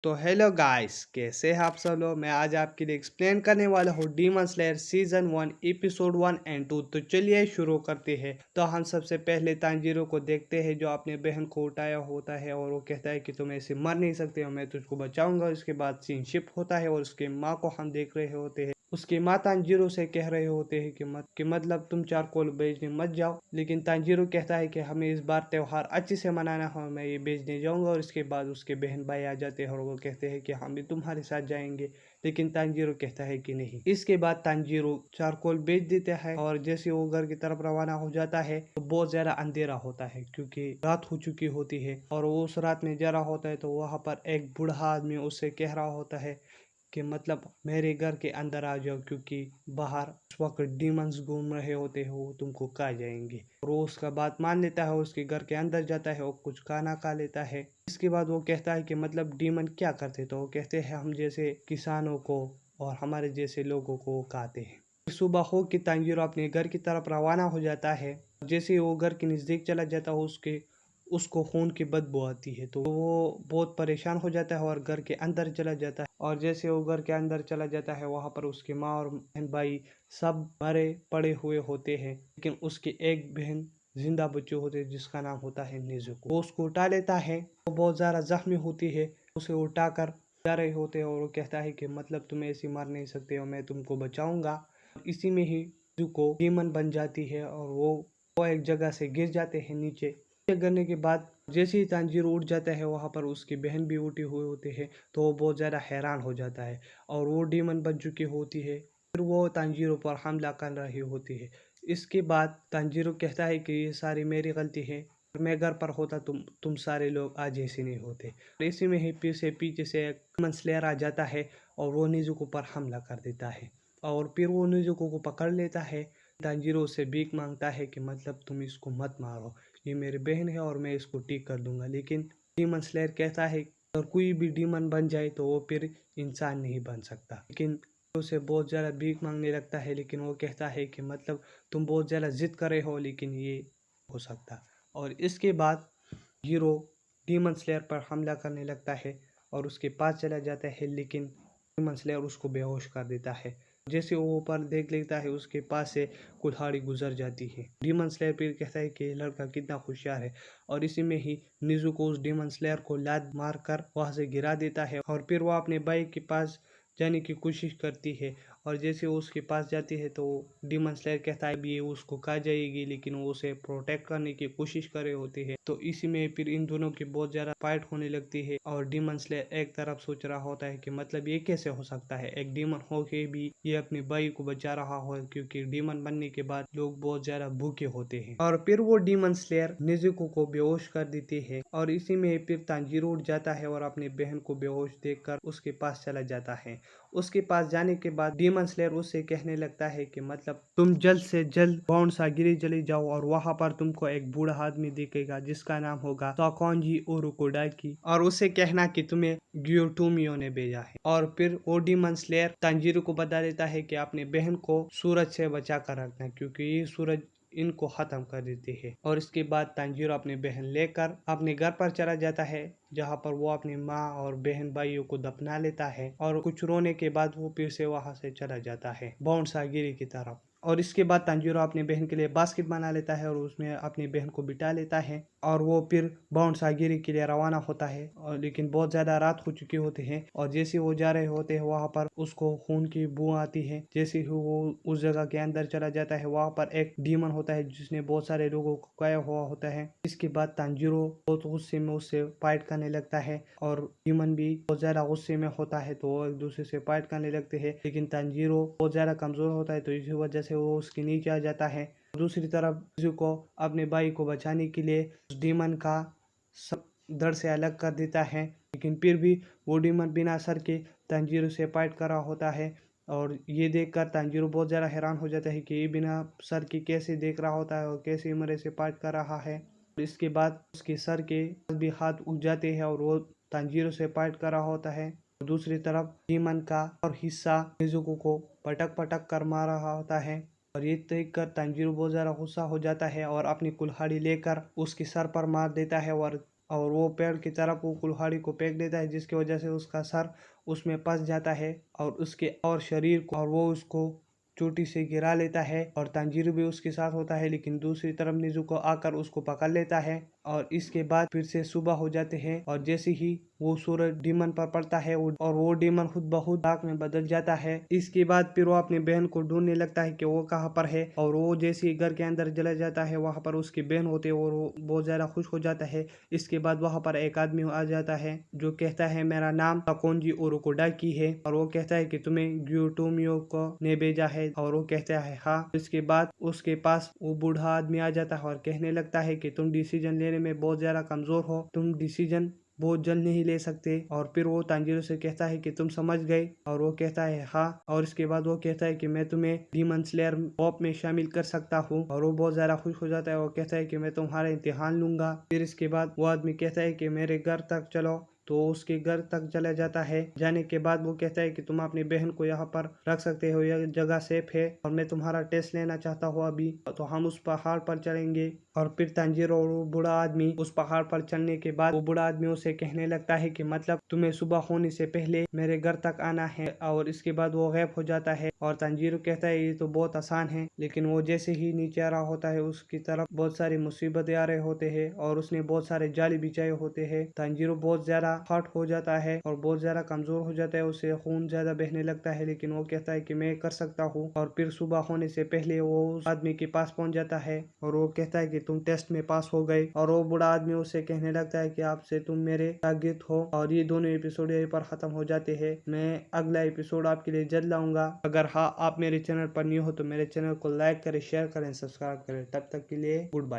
तो hello guys, कैसे हैं आप सब लोग। मैं आज आपके लिए एक्सप्लेन करने वाला हूँ demon slayer season 1 episode 1 and 2। तो चलिए शुरू करते हैं। तो हम सबसे पहले तांजीरो को देखते हैं जो अपने बहन को उठाया होता है और वो कहता है कि तुम ऐसे मर नहीं सकते हो, मैं तुझको बचाऊंगा। उसके बाद सीन शिफ्ट होता है और उसके माँ को हम देख रहे होते हैं। उसकी माँ तांजीरो से कह रहे होते हैं कि मतलब तुम चारकोल बेचने मत जाओ, लेकिन तांजीरो कहता है कि हमें इस बार त्योहार अच्छे से मनाना हो, मैं ये बेचने जाऊंगा। और इसके बाद उसके बहन भाई आ जाते हैं और वो कहते हैं कि हम भी तुम्हारे साथ जाएंगे, लेकिन तांजीरो कहता है कि नहीं। इसके बाद तांजीरो चारकोल बेच देता है और जैसे वो घर की तरफ रवाना हो जाता है तो बहुत ज्यादा अंधेरा होता है क्योंकि रात हो चुकी होती है। और वो उस रात में जा रहा होता है तो वहां पर एक बूढ़ा आदमी उससे कह रहा होता है कि मतलब मेरे घर के अंदर आ जाओ क्योंकि बाहर उस वक्त डीमंस घूम रहे होते हो, वो तुमको खा जाएंगे। और वो उसका बात मान लेता है, उसके घर के अंदर जाता है और कुछ खाना खा लेता है। इसके बाद वो कहता है कि मतलब डीमन क्या करते, तो वो कहते हैं हम जैसे किसानों को और हमारे जैसे लोगों को वो खाते हैं। सुबह हो कि तांजीरो अपने घर की तरफ रवाना हो जाता है। जैसे वो घर के नजदीक चला जाता है उसको खून की बदबू आती है, तो वो बहुत परेशान हो जाता है और घर के अंदर चला जाता है। और जैसे वो घर के अंदर चला जाता है वहां पर उसकी माँ और बहन भाई सब मरे पड़े हुए होते हैं, लेकिन उसकी एक बहन जिंदा बच्चे होते हैं जिसका नाम होता है नेजुको। वो उसको उठा लेता है, वो बहुत ज्यादा जख्मी होती है, उसे उठाकर जा रहे होते हैं और वो कहता है कि मतलब तुम ऐसे मार नहीं सकते हो, मैं तुमको बचाऊंगा। इसी में ही नेजुको डीमन बन जाती है और वो एक जगह से गिर जाते हैं नीचे। गिरने के बाद जैसे ही तांजीरो उठ जाता है वहां पर उसकी बहन भी उठी हुए होते हैं, तो वो बहुत ज़्यादा हैरान हो जाता है और वो डीमन बन चुकी होती है। फिर वो तांजीरो पर हमला कर रही होती है। इसके बाद तांजीरो कहता है कि ये सारी मेरी गलती है, अगर मैं घर पर होता तुम सारे लोग आज ऐसे नहीं होते। और इसी में ही पीछे से एक डीमन स्लेयर आ जाता है और वो निजुको पर हमला कर देता है और फिर वो निजुको को पकड़ लेता है। तांजीरो से भीख मांगता है कि मतलब तुम इसको मत मारो, ये मेरी बहन है और मैं इसको ठीक कर दूंगा। लेकिन डीमन स्लेयर कहता है और कोई भी डीमन बन जाए तो वो फिर इंसान नहीं बन सकता। लेकिन उसे बहुत ज़्यादा भीख मांगने लगता है, लेकिन वो कहता है कि मतलब तुम बहुत ज़्यादा जिद कर रहे हो, लेकिन ये हो सकता। और इसके बाद हीरो डीमन स्लेयर पर हमला करने लगता है और उसके पास चला जाता है, लेकिन डीमन स्लेयर उसको बेहोश कर देता है। जैसे वो ऊपर देख लेता है उसके पास से कुल्हाड़ी गुजर जाती है। डीमन स्लेयर फिर कहता है कि लड़का कितना होशियार है और इसी में ही निजुको उस डीमन स्लेयर को लात मारकर वहां से गिरा देता है और फिर वो अपने भाई के पास जाने की कोशिश करती है। और जैसे वो उसके पास जाती है तो डीमन स्लेयर कहता है भी ये उसको खा जाएगी, लेकिन वो उसे प्रोटेक्ट करने की कोशिश कर रहे होते हैं। तो इसी में फिर इन दोनों की बहुत ज्यादा फाइट होने लगती है और डीमन स्लेयर एक तरफ सोच रहा होता है कि मतलब ये कैसे हो सकता है, एक डीमन होके भी ये अपने भाई को बचा रहा हो, क्योंकि डीमन बनने के बाद लोग बहुत ज्यादा भूखे होते हैं। और फिर वो डीमन स्लेयर निजुको को बेहोश कर देती है और इसी में फिर तांजीरो उठ जाता है और अपनी बहन को बेहोश देखकर उसके पास चला जाता है। उसके पास जाने के बाद डीमन स्लेयर उससे कहने लगता है कि मतलब तुम जल्द से जल्द बाउंड सागिरी चले जाओ और वहां पर तुमको एक बूढ़ा आदमी दिखेगा जिसका नाम होगा ताकोंजी ओरुकोडाकी, और उसे कहना कि तुम्हें ग्योटोमियो ने भेजा है। और फिर वो डीमन स्लेयर तांजीरो को बता देता है कि अपने बहन को सूरज से बचा कर रखना क्योंकि ये सूरज इनको खत्म कर देती है। और इसके बाद तांजीरो अपनी बहन लेकर अपने घर पर चला जाता है जहाँ पर वो अपनी माँ और बहन भाइयों को दफना लेता है और कुछ रोने के बाद वो फिर से वहां से चला जाता है बाउंड सागिरी की तरफ। और इसके बाद तांजीरो अपनी बहन के लिए बास्केट बना लेता है और उसमें अपनी बहन को बिठा लेता है और वो फिर बाउंड सागिरी के लिए रवाना होता है। और लेकिन बहुत ज्यादा रात हो चुकी होती है और जैसे वो जा रहे होते हैं वहां पर उसको खून की बू आती है। जैसे ही वो उस जगह के अंदर चला जाता है वहां पर एक डीमन होता है जिसने बहुत सारे लोगों को खाया हुआ होता है। इसके बाद तांजीरो बहुत गुस्से में उससे फाइट करने लगता है और डीमन भी बहुत ज्यादा गुस्से में होता है, तो वो एक दूसरे से फाइट करने लगते हैं। लेकिन तांजीरो बहुत ज्यादा कमजोर होता है तो इसी वजह से वो उसके नीचे आ जाता है। दूसरी तरफ निजुको अपने भाई को बचाने के लिए उस डीमन का सब धड़ से अलग कर देता है, लेकिन फिर भी वो डीमन बिना सर के तांजीरो से फाइट कर रहा होता है। और ये देखकर तांजीरो बहुत ज़्यादा हैरान हो जाता है कि ये बिना सर के कैसे देख रहा होता है और कैसे मरे से फाइट कर रहा है। इसके बाद उसके सर के भी हाथ उग जाते हैं और वो तांजीरो से फाइट कर रहा होता है। दूसरी तरफ डीमन का और हिस्सा निजुको को पटक पटक कर मार रहा होता है और ये देख कर तांजीरो बहुत ज्यादा गुस्सा हो जाता है और अपनी कुल्हाड़ी लेकर उसके सर पर मार देता है और और वो पेड़ की तरफ वो कुल्हाड़ी को फेंक देता है, जिसकी वजह से उसका सर उसमें फंस जाता है और उसके और शरीर को, और वो उसको चोटी से गिरा लेता है। और तांजीरो भी उसके साथ होता है, लेकिन दूसरी तरफ नेजुको आकर उसको पकड़ लेता है। और इसके बाद फिर से सुबह हो जाते हैं और जैसे ही वो सूरज डीमन पर पड़ता है और वो डीमन खुद ब खुद आग में बदल जाता है। इसके बाद फिर वो अपनी बहन को ढूंढने लगता है कि वो कहाँ पर है, और वो जैसे ही घर के अंदर चला जाता है वहाँ पर उसकी बहन होती है और वो बहुत ज्यादा खुश हो जाता है। इसके बाद वहाँ पर एक आदमी आ जाता है जो कहता है मेरा नाम ताकोंजी ओरोकोडाकी है, और वो कहता है कि तुम्हें ग्यूटोमियो को ने भेजा है, और वो कहता है हाँ। इसके बाद उसके पास वो बूढ़ा आदमी आ जाता है और कहने लगता है कि तुम डिसीजन लेने में बहुत ज्यादा कमजोर हो, तुम डिसीजन बहुत जल्द नहीं ले सकते। और फिर वो तांजीरो से कहता है कि तुम समझ गए, और वो कहता है हाँ। और इसके बाद वो कहता है कि मैं तुम्हें डीमन स्लेयर पॉप में शामिल कर सकता हूँ, और वो बहुत ज्यादा खुश हो जाता है। वो कहता है कि मैं तुम्हारा इम्तिहान लूंगा। फिर इसके बाद वो आदमी कहता है कि मेरे घर तक चलो, तो उसके घर तक चला जाता है। जाने के बाद वो कहता है कि तुम अपनी बहन को यहाँ पर रख सकते हो, यह जगह सेफ है, और मैं तुम्हारा टेस्ट लेना चाहता हूँ अभी, तो हम उस पहाड़ पर चलेंगे। और फिर तांजीरो और वो बूढ़ा आदमी उस पहाड़ पर चलने के बाद वो बूढ़ा आदमी उसे कहने लगता है कि मतलब तुम्हें सुबह होने से पहले मेरे घर तक आना है, और इसके बाद वो गायब हो जाता है। और तांजीरो कहता है ये तो बहुत आसान है, लेकिन वो जैसे ही नीचे आ रहा होता है उसकी तरफ बहुत सारी मुसीबतें आ रहे होते हैं, और उसने बहुत सारे जाली बिछाए होते हैं। तांजीरो बहुत ज्यादा हर्ट हो जाता है और बहुत ज्यादा कमजोर हो जाता है, उसे खून ज्यादा बहने लगता है, लेकिन वो कहता है कि मैं कर सकता हूँ। और फिर सुबह होने से पहले वो उस आदमी के पास पहुंच जाता है और वो कहता है कि तुम टेस्ट में पास हो गए। और वो बूढ़ा आदमी उसे कहने लगता है कि आपसे तुम मेरे शागिर्द हो। और ये दोनों एपिसोड यहीं पर खत्म हो जाते हैं। मैं अगला एपिसोड आपके लिए जल्द लाऊंगा। अगर हाँ आप मेरे चैनल पर न्यू हो तो मेरे चैनल को लाइक करें, शेयर करें, सब्सक्राइब करें। तब तक के लिए गुड बाय।